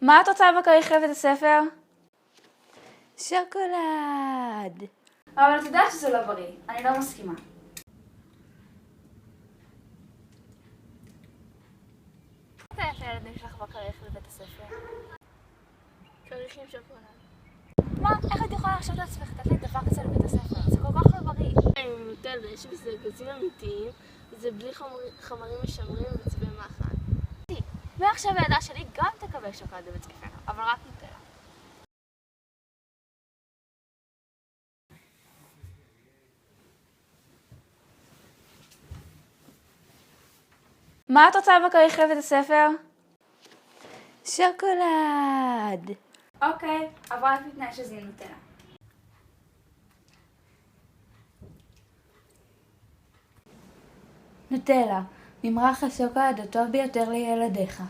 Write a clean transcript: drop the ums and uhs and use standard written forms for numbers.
מה את רוצה בכריך לבית הספר? שוקולד. אבל את יודעת שזה לא בריא, אני לא מסכימה. מה אתה יפה ילדים שלך בכריך לבית הספר? כריך עם שוקולד. מה? איך את יכולה לחשוב לעצמך לתת לי דבר כזה לבית הספר? זה כל כך לא בריא. עם נוטל ויש בזה גזים אמיתיים, זה בלי חומרים משמרים וצבעי מאכל. מעכשיו הילדה שלי גם תקבל שוקולד בבית ספר, אבל רק נוטל. מה את רוצה בכריך לבית הספר? שוקולד. אוקיי, אבל רק בתנאי שזה יהיה נוטלה. נוטלה, ממרח השוקולד הטוב ביותר לילדיך.